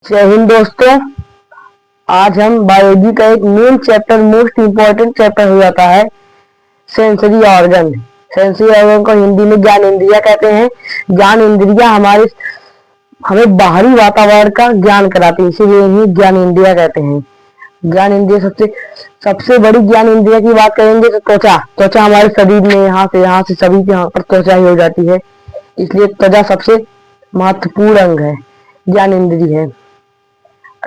जय हिंद दोस्तों। आज हम बायोलॉजी का एक main chapter, most important chapter हो जाता है सेंसरी ऑर्गन। सेंसरी ऑर्गन को हिंदी में ज्ञान इंद्रिया कहते हैं। ज्ञान इंद्रिया हमें बाहरी वातावरण का ज्ञान कराती है, इसीलिए इन्हें ज्ञान इंद्रिया कहते हैं। ज्ञान इंद्रिया सबसे बड़ी ज्ञान इंद्रिया की बात करेंगे तो त्वचा हमारे शरीर में यहाँ से सभी के यहाँ पर त्वचा ही हो जाती है, इसलिए त्वचा सबसे महत्वपूर्ण अंग है, ज्ञान इंद्रिय है।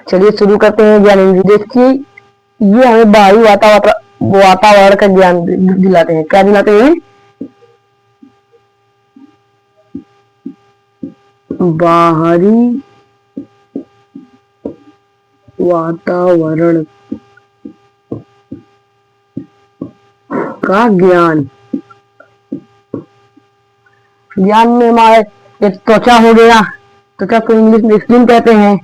चलिए शुरू करते हैं। ज्ञान इंद्रिय देखिए, ये हमें बाहरी वातावरण का ज्ञान दिलाते हैं। क्या दिलाते हैं? बाहरी वातावरण का ज्ञान। ज्ञान में हमारे त्वचा हो गया, त्वचा को इंग्लिश में स्किन कहते हैं,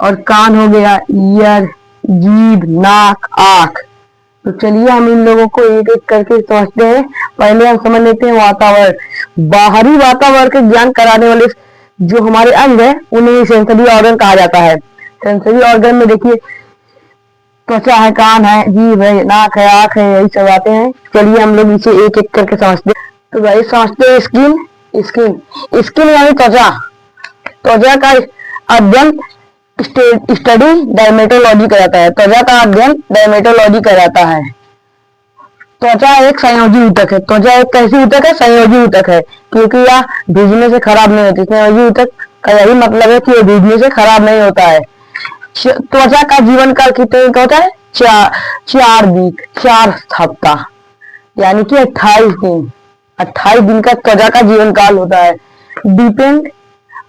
और कान हो गया, ईयर, जीभ, नाक, आंख। तो चलिए हम इन लोगों को एक एक करके समझते हैं। पहले हम समझ लेते हैं वातावरण। बाहरी वातावरण के ज्ञान कराने वाले जो हमारे अंग है उन्हें सेंसरी ऑर्गन कहा जाता है। सेंसरी ऑर्गन में देखिए, त्वचा है, कान है, जीभ है, नाक है, आंख है, यही सब आते हैं। चलिए हम लोग इसे एक एक करके समझते हैं। तो भाई समझते हैं स्किन यानी त्वचा। त्वचा का अध्ययन स्टडी डायमेटोलॉजी कराता है। त्वचा का अध्ययन डायमेटोलॉजी कराता है। त्वचा एक संयोजी ऊतक है। त्वचा एक कैसी ऊतक है? संयोजी ऊतक है, क्योंकि यह भीगने से खराब नहीं होती। संयोजी ऊतक का यही मतलब है कि ये भीगने से खराब नहीं होता है। त्वचा का जीवन काल कितने दिन का होता है? 4 वीक, 4 हफ्ता, यानी कि 28 दिन। 28 दिन का त्वचा का जीवन काल होता है। डिपेंड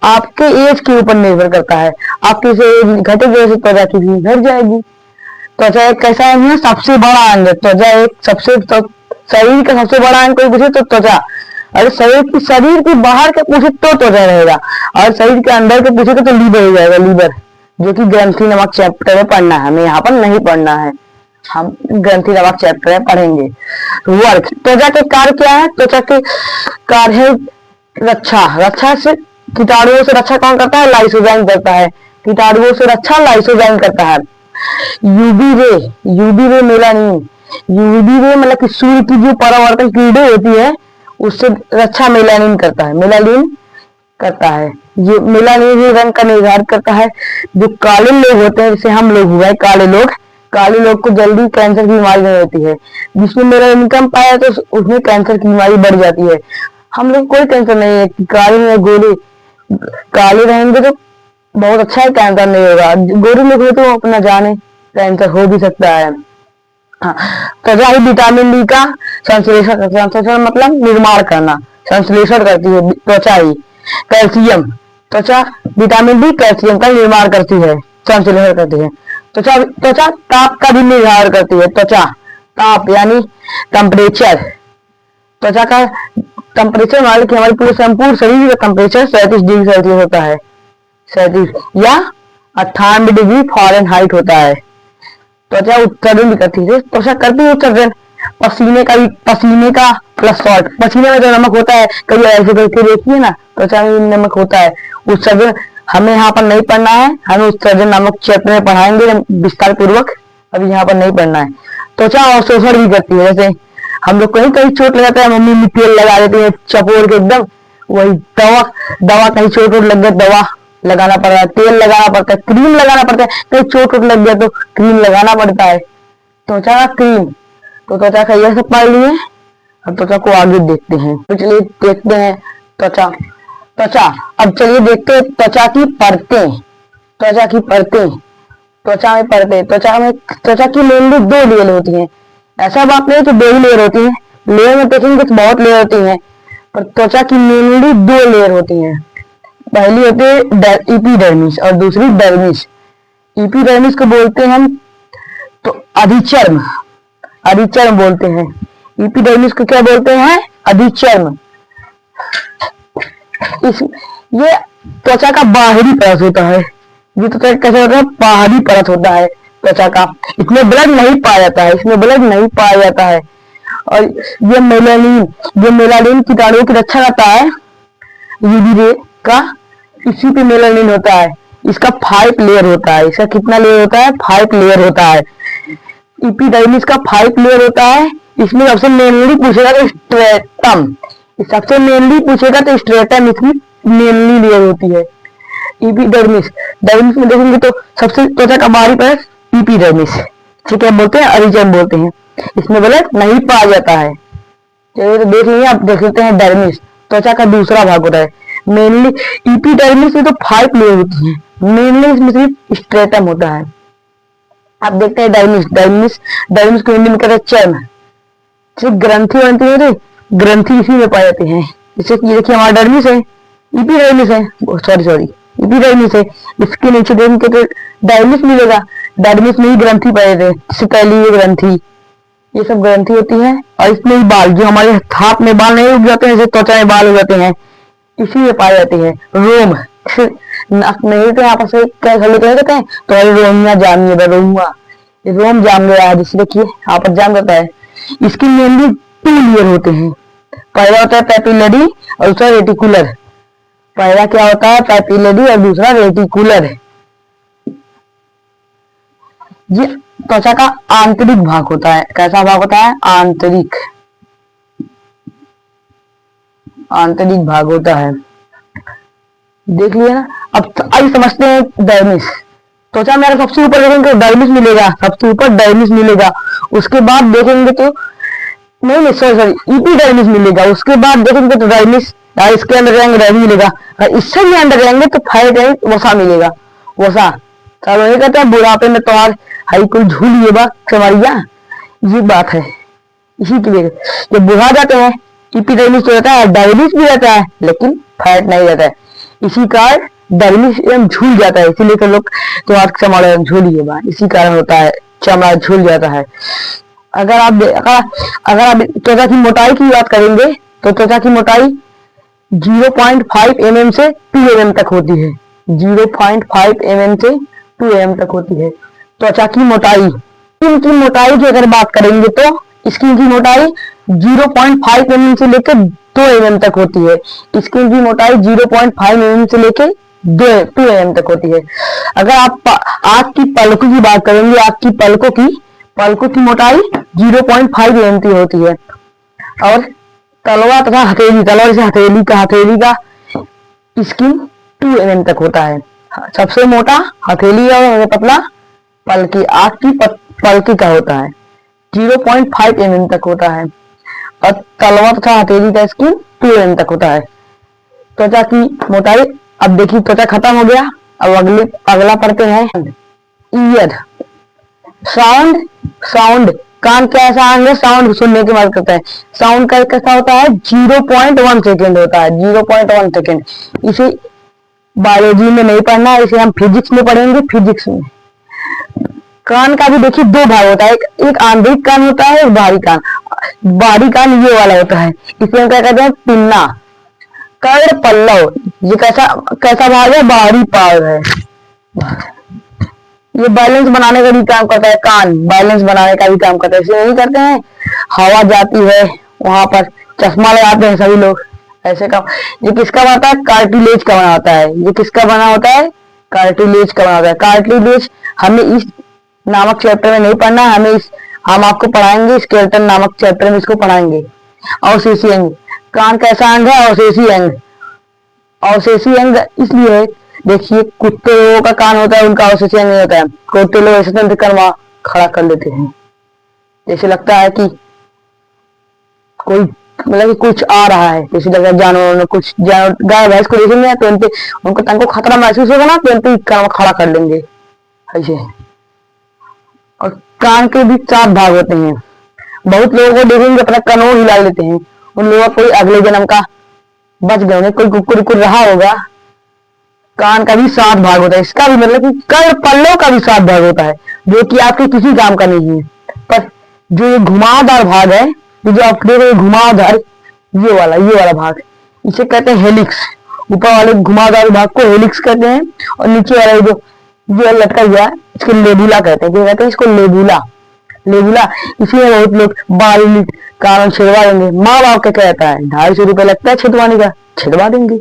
आपके एज के ऊपर निर्भर करता है। आपकी एज घटेगी वैसे त्वचा की भी घट जाएगी। त्वचा एक कैसा अंग है? सबसे बड़ा अंग है। त्वचा एक शरीर का सबसे बड़ा अंग कोई पूछे तो त्वचा। अरे शरीर की बाहर के पूछे तो त्वचा रहेगा, और शरीर के अंदर के पूछे तो लीवर हो जाएगा। लीवर जो कि ग्रंथि नामक चैप्टर में पढ़ना है, हमें यहाँ पर नहीं पढ़ना है, हम ग्रंथि नामक चैप्टर में पढ़ेंगे। वर्क, त्वचा के कार्य क्या है? त्वचा के कार्य है रक्षा से। कीटाणुओं से रक्षा कौन करता है? लाइसोजाइम करता है। कीटाणुओं से रक्षा लाइसोजाइम करता है। UV ray melanin. UV ray मतलब कि सूर्य की जो परावर्तन किरणें होती है उससे रक्षा मेलानिन करता है। मेलानिन करता है, ये मेलानिन ही रंग का निर्धारण करता है। जो काले लोग होते हैं, जैसे हम लोग हुए काले लोग को जल्दी कैंसर की बीमारी नहीं होती है। जिसमें मेलानिन कम पाया तो उसमें कैंसर की बीमारी बढ़ जाती है। हम लोग कोई कैंसर नहीं है, काले में गोरे काले रहेंगे तो बहुत अच्छा है, कैंसर नहीं होगा। गोरे लोग हो तो अपना जाने, कैंसर हो भी सकता है। हाँ, त्वचा ही विटामिन डी का संश्लेषण मतलब निर्माण करना, संश्लेषण करती है त्वचा ही। कैल्शियम, त्वचा विटामिन डी कैल्शियम का निर्माण करती है, संश्लेषण करती है। त्वचा ताप का भी निर्धारण करती है। त्वचा ताप यानी टेम्परेचर। त्वचा का टेम्परेचर मान कि हमारे पूरे संपूर्ण शरीर का टेम्परेचर 37 डिग्री सेल्सियस होता है, 37 या 98 डिग्री फ़ारेनहाइट होता है। त्वचा उत्सर्जन भी करती है। त्वचा करती है उत्सर्जन पसीने का प्लस सॉल्ट। पसीने में जो नमक होता है, कभी ऐसे करके देखिए ना, त्वचा में नमक होता है। उत्सर्जन हमें यहाँ पर नहीं पढ़ना है, हमें उत्सर्जन नामक चैप्टर में पढ़ाएंगे विस्तार पूर्वक, अभी यहाँ पर नहीं पढ़ना है। त्वचा अवशोषण भी करती है। जैसे हम लोग कहीं कहीं चोट लगाता है, मम्मी तेल लगा देती है चपोड़ के एकदम, वही दवा कहीं चोट लग गया, दवा लगाना पड़ रहा है, तेल लगाना पड़ता है, क्रीम लगाना पड़ता है। कहीं चोट लग गया तो क्रीम लगाना पड़ता है। त्वचा का क्रीम, तो त्वचा का यह सब पढ़ लिए। अब त्वचा को आगे देखते हैं। तो चलिए देखते हैं त्वचा। अब चलिए देखते हैं त्वचा की परतें। त्वचा की मेनली 2 लेयर होती है। ऐसा बात नहीं कि 2 ही लेयर होती है, लेयर में देखेंगे तो बहुत लेयर होती है, पर त्वचा की मेनली 2 लेयर होती है। पहली होती है एपिडर्मिस और दूसरी डर्मिस। एपिडर्मिस को बोलते हैं हम तो अधिचर्म बोलते हैं। एपिडर्मिस को क्या बोलते हैं? अधिचर्म। ये त्वचा का बाहरी परत होता है। ये त्वचा कैसे होता है? बाहरी परत होता है त्वचा का। इसमें ब्लड नहीं पाया जाता है। और ये मेलानिन कीटाणुओं की रक्षा करता है। यूवी रे का इसी पे मेलानिन होता है। इसका 5 लेयर होता है। इसका कितना लेयर होता है? 5 लेयर होता है। इपिडर्मिस का 5 लेयर होता है। इसमें सबसे मेनली पूछेगा तो स्ट्रेटम, सबसे मेनली पूछेगा तो स्ट्रेटम इसकी मेनली लेयर होती है। इपिडर्मिस, डर्मिस में देखेंगे तो सबसे त्वचा का बाहरी परत इपिडर्मिस, ठीक है, बोलते हैं अरिजन बोलते हैं। इसमें ब्लड नहीं पाया जाता है। चलिए तो देख लीजिए, आप देख लेते हैं डर्मिस, त्वचा का दूसरा भाग होता है। मेनली इपिडर्मिस में तो 5 लेयर होती है, मेनली इसमें सिर्फ स्ट्रेटम होता है। आप देखते हैं डर्मिस, डर्मिस को हिंदी में कहते हैं चर्म। सिर्फ ग्रंथि बनती है, ग्रंथि इसी में पाए जाते हैं। जैसे कि देखिए हमारा डर्मिस है, इपिडर्मिस है, सॉरी इपिडर्मिस है। इसके नीचे देखेंगे तो डर्मिस मिलेगा, डर्मिस में ही ग्रंथि पाए जाते हैं। इससे पहले ये ग्रंथि, ये सब ग्रंथि होती है। और इसमें ही बाल, जो हमारे हाथ में बाल नहीं उग जाते हैं, जैसे त्वचा में बाल उग जाते हैं, इसी में पाए जाते हैं। रोम नहीं तो आपस में क्या कहते हैं तो रोमिया जामिए, रोमुआ रोम जाम गया है, जिसे देखिए आपस जाम जाता है। इसकी मेनली 2 लेयर होते हैं। पहला होता है पैपिलरी और दूसरा रेटिकुलर। पहला क्या होता है? पैपिलरी और दूसरा रेटिकुलर। ये त्वचा का आंतरिक भाग होता है। कैसा भाग होता है? आंतरिक, आंतरिक भाग होता है। देख लिया ना। अब आइए समझते हैं डर्मिस। त्वचा में सबसे ऊपर देखेंगे तो डर्मिस मिलेगा, सबसे ऊपर डर्मिस मिलेगा। उसके बाद देखेंगे तो नहीं सॉरी इपिडर्मिस मिलेगा। उसके बाद देखेंगे तो डर्मिस, इसके अंदर जाएंगे डर्मिस मिलेगा। और इससे भी अंदर जाएंगे तो फाइव वसा मिलेगा, वसा। चलो ये कहते हैं बुढ़ापे में तो आज हाई कोई झूल ये बात समझिया, ये बात है। इसी के लिए जब बुढ़ा जाते हैं इपिडर्मिस तो रहता है, डर्मिस भी रहता है, लेकिन फैट नहीं रहता है। इसी कारण डर्मिस एकदम झूल जाता है, इसीलिए तो लोग तो आज चमड़ा झूलिए बा, इसी कारण होता है, चमड़ा झूल जाता है। अगर आप त्वचा की मोटाई की बात करेंगे तो त्वचा की मोटाई 0.5 mm से 2 mm तक होती है। 0.5 mm से 2 mm तक होती है त्वचा की मोटाई। स्किन की मोटाई की अगर बात करेंगे तो स्किन की मोटाई 0.5 mm से लेकर 2 mm तक होती है। स्किन की मोटाई 0.5 mm से लेकर 2 mm तक होती है। अगर आप आंख की पलकों की बात करेंगे, आंख की पलकों की मोटाई 0.5 mm की होती है। और तलवा तथा हथेली, तलवा से हथेली का स्किन 2 mm तक होता है। सबसे मोटा हथेली और पतला पलकी, आंख की पलकी का होता है, 0.5 mm तक होता है। और तलवा तथा हथेली का स्किन 2 mm तक होता है। त्वचा की मोटाई। अब देखिए त्वचा खत्म हो गया, अब अगला पढ़ते हैं ईयर। साउंड कान कैसा अंग है? साउंड सुनने की मदद करता है। साउंड का कैसा होता है? 0.1 सेकेंड होता है, 0.1 सेकेंड। इसे बायोलॉजी में नहीं पढ़ना है, इसे हम फिजिक्स में पढ़ेंगे। फिजिक्स में कान का भी देखिए 2 भाग होता है, एक आंतरिक कान होता है, एक बाहरी कान। बाहरी कान ये वाला होता है, इसे हम क्या कहते हैं? पिन्ना। कर्ण पल्लव, ये कैसा भाग है? बाहरी भाग है। ये बैलेंस बनाने का भी काम करता है, कान बैलेंस बनाने का भी काम करता है। इसे नहीं करते हैं, हवा जाती है वहां पर चश्मा लगाते हैं सभी लोग, ऐसे काम। ये किसका बनता है? कार्टिलेज का बना होता है। ये किसका बना होता है? कार्टिलेज का बना होता है। कार्टिलेज हमें इस नामक चैप्टर में नहीं पढ़ना, हम आपको पढ़ाएंगे स्केलेटन नामक चैप्टर में, इसको पढ़ाएंगे। अवशेषी अंग, कान कैसा अंग है? अवशेषी अंग। अवशेषी अंग इसलिए है, देखिए कुत्ते लोगों का कान होता है, उनका अवशेषी अंग नहीं होता है। कुत्ते लोग ऐसे तंत्र करवा खड़ा कर लेते हैं, जैसे लगता है कि कोई मतलब कि कुछ आ रहा है, जैसे लग रहा है जानवरों ने कुछ गाय भैंस को देखेंगे तो उनको खतरा महसूस होगा ना, तो उनको खड़ा कर लेंगे ऐसे। और कान के भी 4 भाग होते हैं। बहुत लोगों को देखेंगे अपना कानों हिला लेते हैं, उन लोगों को कोई अगले जन्म का बच गए, कोई कुकुर रहा होगा। कान का भी 7 भाग होता है। इसका भी मतलब कि कर्ण पल्लव का भी 7 भाग होता है, जो कि आपके किसी काम का नहीं है। पर जो ये घुमावदार भाग है, जो आप देख रहे घुमावदार, ये वाला भाग, इसे कहते हैं हेलिक्स। ऊपर वाले घुमावदार भाग को हेलिक्स कहते हैं, और नीचे वाला जो ये लटका हुआ है इसको लेबुला कहते हैं। क्या कहते हैं इसको? लेबुला। इसीलिए बहुत लोग बाल कान छिड़वा देंगे। माँ बाप क्या कहता है 250 रुपये लगता है छिड़वाने का, छिड़वा देंगे।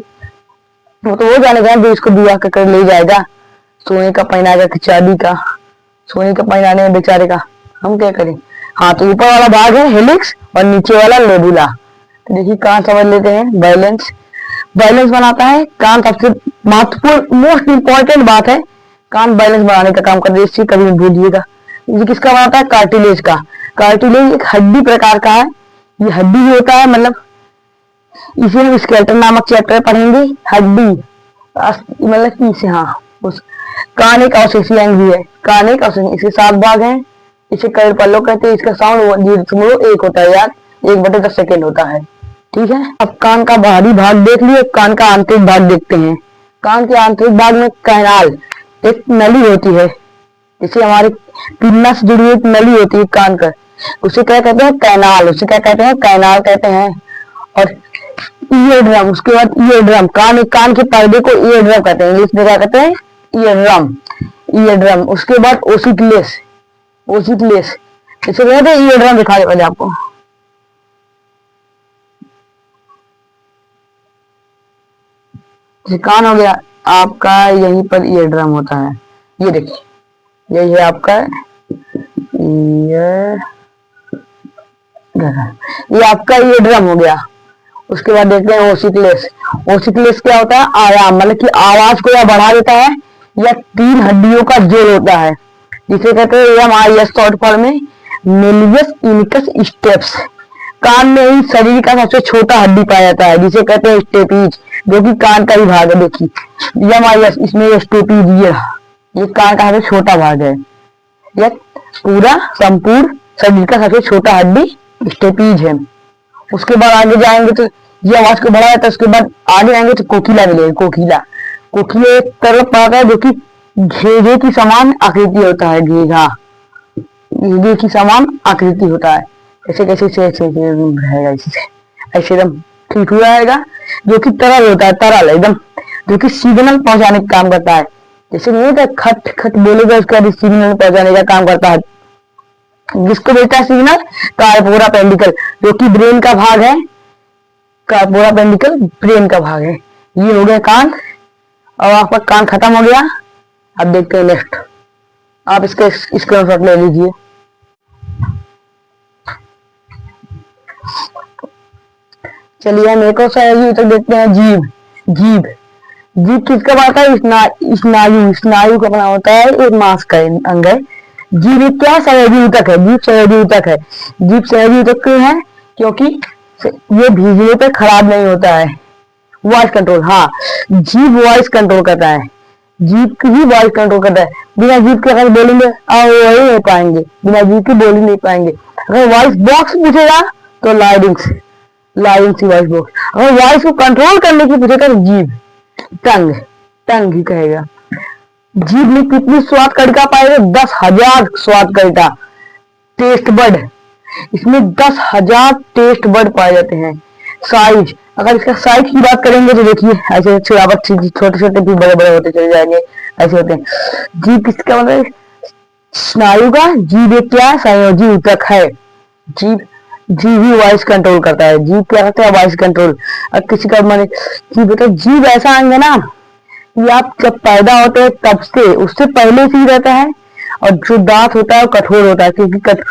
वो तो वो जानेगा जो इसको दुआ कर ले जाएगा। सोने का पहनाएगा कि चांदी का? सोने का पहनाने में बेचारे का हम क्या करें। हाँ, तो ऊपर वाला भाग है हेलिक्स और नीचे वाला लेबुला। तो देखिए कान समझ लेते हैं। बैलेंस, बैलेंस बनाता है कान। सबसे महत्वपूर्ण मोस्ट इंपॉर्टेंट बात है, कान बैलेंस बनाने का काम करता है, इससे कभी नहीं भूलिएगा। ये किसका बनाता है? कार्टिलेज का। कार्टिलेज एक हड्डी प्रकार का है, ये हड्डी भी होता है, मतलब इसे हम स्केलेटन नामक चैप्टर पढ़ेंगे। हड्डी मतलब कि इसे, हाँ, उस कान एक अवशेषीय अंग भी है। कान एक अवशेषीय, इसके 7 भाग हैं। इसे कई पल्लो कहते हैं। इसका साउंड 0.1 होता है यार, 1/10 सेकेंड होता है। ठीक है, अब कान का बाहरी भाग देख लिए, कान का आंतरिक भाग देखते हैं। कान के आंतरिक भाग में कैनाल, एक नली होती है, इसे हमारे पिन्ना से जुड़ी एक नली होती है कान का, उसे क्या कहते हैं? कैनाल। उसे क्या कहते हैं? कैनाल कहते हैं। और ईयर ड्रम, उसके बाद ईयर ड्रम, कान के पर्दे को ईयर ड्रम कहते हैं। इंग्लिश में क्या कहते हैं? Ear drum, ear drum. उसके बाद ओसिकलेस, ओसिकलेस, इसे कहते हैं ईयर ड्रम। दिखा दे पहले आपको, कान हो गया आपका, यहीं पर ईयर ड्रम होता है। ये देखिए, यही है आपका ईयर ड्रम, ये आपका ईयर ड्रम हो गया। उसके बाद देखते हैं ओसिकलेस। ओसिकलेस क्या होता है? आयाम, मतलब कि आवाज को या बढ़ा देता है या 3 हड्डियों का जोड़ होता है, जिसे कहते हैं MIS शॉर्ट फॉर्म में, मेलियस इनिकस स्टेप्स। कान में ही शरीर का सबसे छोटा हड्डी पाया जाता है, जिसे कहते हैं स्टेपीज, जो कि कान का ही भाग है। देखिए MIS, इसमें स्टेपीज, ये कान का सबसे छोटा भाग है। यह पूरा संपूर्ण शरीर का सबसे छोटा हड्डी स्टेपीज है। उसके बाद आगे जाएंगे तो ये आवाज को बढ़ा जाता है। उसके बाद आगे आएंगे तो कोकिला मिलेगा। कोकिला, कोकिला एक तरफ पाता है जो कि घेरे की समान आकृति होता है। घेरा, घेरे की समान आकृति होता है। ऐसे कैसे रहेगा, ऐसे एकदम ठीक हो जाएगा, जो कि तरल होता है, तरल एकदम, जो कि सिग्नल पहुंचाने का काम करता है। जैसे नहीं होता खट खट बोलेगा, उसका सिग्नल पहुंचाने का काम करता है। जिसको भेजता है सिग्नल? कार्पोरा पेंडिकल, जो कि ब्रेन का भाग है। कार्पोरा पेंडिकल ब्रेन का भाग है। ये हो गया कान। और आपका कान खत्म हो गया। अब देखते हैं नेक्स्ट। आप इसका स्क्रीनशॉट ले लीजिए। चलिए हम एक और सहयोगी तक देखते हैं। जीभ, जीभ, जीभ किसका बनता है? स्नायु, स्नायु का बना होता है, एक मांस का अंग है। जीभ क्या? सहयोगी ऊतक है। जीभ सहयोगी ऊतक है। जीभ सहयोगी ऊतक क्यों है? क्योंकि ये भीगने पर खराब नहीं होता है। वॉइस कंट्रोल, हाँ, जीभ वॉइस कंट्रोल करता है। जीभ की ही वॉइस कंट्रोल करता है। बिना जीभ के अगर बोलेंगे वही नहीं पाएंगे, बिना जीभ के बोल ही नहीं पाएंगे। अगर वॉइस बॉक्स पूछेगा तो लाइडिंग्स, लाइडिंग्स वॉइस बॉक्स। अगर वॉइस को कंट्रोल करने की पूछेगा तो जीभ, टंग, टंग ही कहेगा। जीभ में कितनी स्वाद कड़िका पाएगा? 10,000 स्वाद कड़िका, टेस्ट बर्ड। इसमें 10,000 टेस्ट बर्ड पाए जाते हैं। साइज, अगर इसका साइज की बात करेंगे तो देखिए ऐसे छोटे छोटे भी बड़े बड़े होते चले जाएंगे, ऐसे होते हैं। जीभ किसका मतलब? स्नायु का। जीभ एक क्या? संयोजी ऊतक है। जीभ, जीभ ही वॉइस कंट्रोल करता है। जीभ क्या करता है? Voice control. अब किसी का मैंने जीभ, तो जीभ ऐसा अंग है ना, ये आप जब पैदा होते हैं तब से, उससे पहले से ही रहता है। और जो दांत होता है वो कठोर होता है, क्योंकि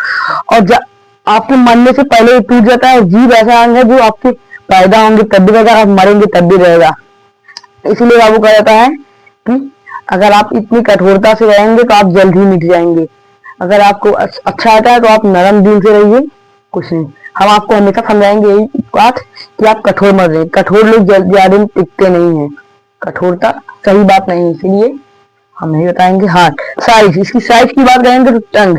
और जब आपके मरने से पहले ही टूट जाता है। जीभ ऐसा अंग है जो आपके पैदा होंगे तब भी रहेगा, आप मरेंगे तब भी रहेगा। इसलिए बाबू कहा जाता है कि अगर आप इतनी कठोरता से रहेंगे तो आप जल्द ही मिट जाएंगे। अगर आपको अच्छा आता है तो आप नरम दिल से रहिए, कुछ नहीं। हम आपको हमेशा समझाएंगे यही बात कि आप कठोर मत रहिए। कठोर लोग ज्यादा दिन टिकते नहीं है, कठोरता सही बात नहीं है, इसलिए हम नहीं बताएंगे। हाँ, साइज, इसकी साइज की बात करेंगे तो टंग,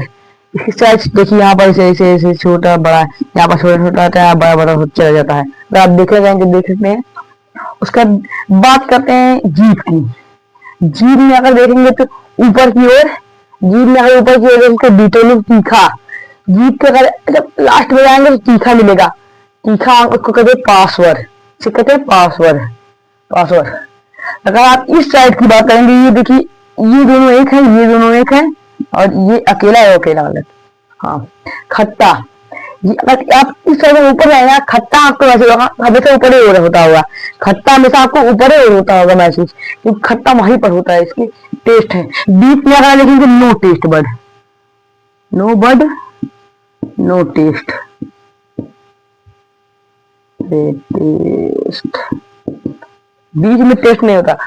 इसकी साइज देखिए यहाँ पर ऐसे ऐसे छोटा बड़ा, यहाँ पर छोटा छोटा आता है, बड़ा बड़ा चला जाता है। अगर आप देखने जाएंगे देख सकते हैं। उसका बात करते हैं जीभ की। जीभ में अगर देखेंगे तो ऊपर की ओर, जीभ में अगर ऊपर की ओर उसको डिटेलिंग तीखा, जीभ के अगर जब लास्ट में जाएंगे तो तीखा मिलेगा। तीखा उसको कहते हैं पार्श्वर, इसे कहते हैं पार्श्वर, पार्श्वर। अगर आप इस साइड की बात करेंगे, ये देखिए ये दोनों एक है, ये दोनों एक है, और ये अकेला है, अकेला वाला। हाँ, खट्टा, अगर आप इस साइड में ऊपर जाएंगे, खट्टा आपको वैसे होगा, हमेशा ऊपर ही होता होगा। खट्टा हमेशा आपको ऊपर ही होता होगा महसूस, क्योंकि खट्टा वहीं पर होता है। इसकी टेस्ट है। बीच में अगर लिखेंगे no test bird, no bird no test, test बीच में टेस्ट नहीं होता।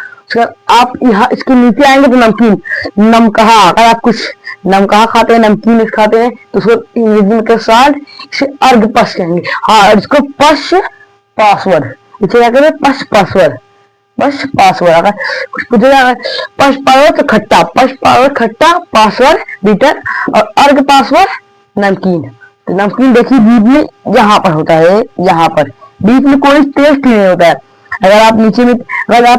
आप यहाँ इसके नीचे आएंगे तो नमकीन, नमकहा, अगर आप कुछ नमकहा खाते हैं, नमकीन खाते हैं तो उसको इंग्रेजी के साथ इसे अर्घ पश कहेंगे। हाँ, इसको पश पासवर्ड, इसे क्या कहते हैं, पश पासवर्ड, पश पासवर्ड। अगर कुछ पूछेगा पश पासवर्ड तो खट्टा, पश पासवर्ड खट्टा, पासवर्ड बिटर, और अर्घ पासवर्ड नमकीन। तो नमकीन देखिए बीच में यहाँ पर होता है, यहाँ पर बीच में कोई टेस्ट ही नहीं होता है। अगर आप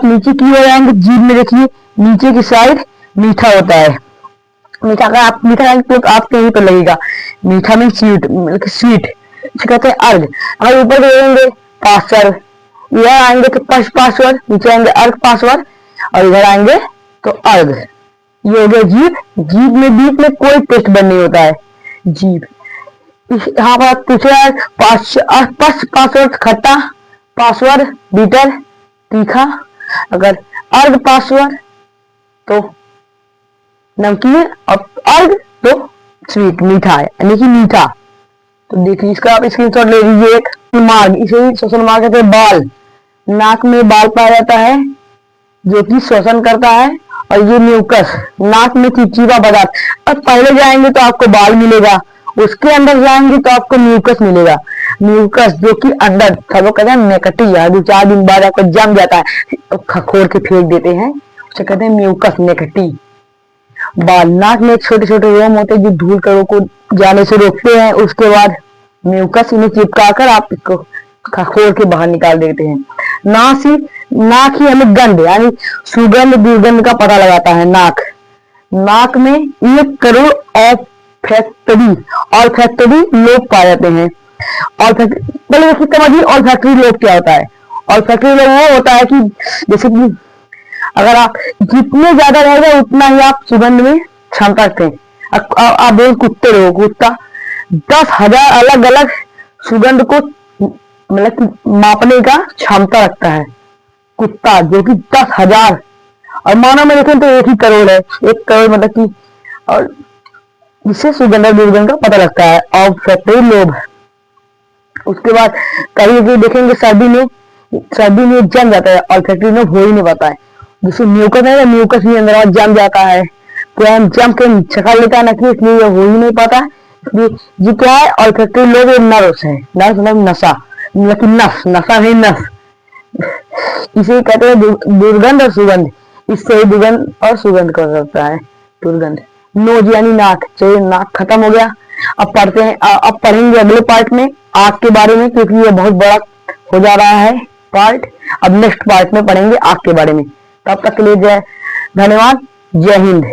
नीचे की ओर आएंगे जीभ में देखिए नीचे की साइड मीठा होता है। मीठा, अगर आप मीठा आएंगे तो आपको यहीं पर लगेगा मीठा में स्वीट, स्वीट इसे कहते हैं अर्घ। अगर ऊपर देखेंगे पासवर्ड, इधर आएंगे तो पश पासवर्ड, नीचे आएंगे अर्घ पासवर्ड, और इधर आएंगे तो अर्घ। ये हो गया जीभ। जीभ में बीच में कोई टेस्ट बन नहीं होता है, जीभ। यहाँ पर पूछे पश पासवर्ड खट्टा, पासवर्ड बीटर तीखा, अगर अर्घ पासवर्ड तो नमकीन, और अर्घ तो स्वीट मीठा है, यानी कि मीठा। तो देखिए इसका आप स्क्रीनशॉट ले लीजिए। एक मार्ग, इसे श्वसन मार्ग कहते हैं। बाल, नाक में बाल पाया जाता है जो कि श्वसन करता है, और ये म्यूकस, नाक में चिपचिपा पदार्थ। अब पहले जाएंगे तो आपको बाल मिलेगा, उसके अंदर जाएंगे तो आपको म्यूकस मिलेगा। म्यूकस जो कि अंदर सब कहते हैं नेकटी, 2-4 दिन बाद आपको जम जाता है, खखोर के फेंक देते हैं, उसे कहते हैं म्यूकस नेकटी। बाल, नाक में छोटे छोटे रोम होते हैं जो धूल कणों को जाने से रोकते हैं, उसके बाद म्यूकस इन्हें चिपका कर आप इसको खखोर के बाहर निकाल देते हैं। नाक ही हमें गंध यानी सुगंध दुर्गंध का पता लगाता है। नाक में 1 करोड़ ऑल्फैक्टरी लोब पाए जाते हैं। पहले समझिए ऑल्फैक्टरी लोब क्या होता है। ऑल्फैक्टरी लोब वो होता है कि जैसे कि अगर आप जितने ज्यादा रहेगा उतना ही आप सुगंध में क्षमता रखते हैं। आप देख कुत्ते रहो, कुत्ता 10,000 अलग अलग सुगंध को मतलब मापने का क्षमता रखता है कुत्ता, जो कि 10,000, और मानव में देखें तो 1 ही करोड़ है। 1 करोड़ मतलब कि, और जिससे सुगंध और दुर्गंध का पता लगता है। और फैक्टरी लोब, उसके बाद कहीं देखेंगे सर्दी में जम जाता है और फैक्टरी लोब हो ही नहीं पाता है। जैसे म्यूकस है, म्यूकस भी अंदर जम जाता है, तो जम के छका लेता है ना, कि इसलिए हो ही नहीं पाता। ये क्या है, और फैक्टरी लोब नर्व्स है, नर्व्स मतलब नशा, मतलब नशा है नस, इसे कहते हैं दुर्गंध और सुगंध। इससे ही दुर्गंध और सुगंध कर सकता है दुर्गंध। नोज यानी नाक, चलिए नाक खत्म हो गया। अब पढ़ेंगे अगले पार्ट में आँख के बारे में, क्योंकि ये बहुत बड़ा हो जा रहा है पार्ट। अब नेक्स्ट पार्ट में पढ़ेंगे आँख के बारे में। तब तक के लिए धन्यवाद, जय हिंद।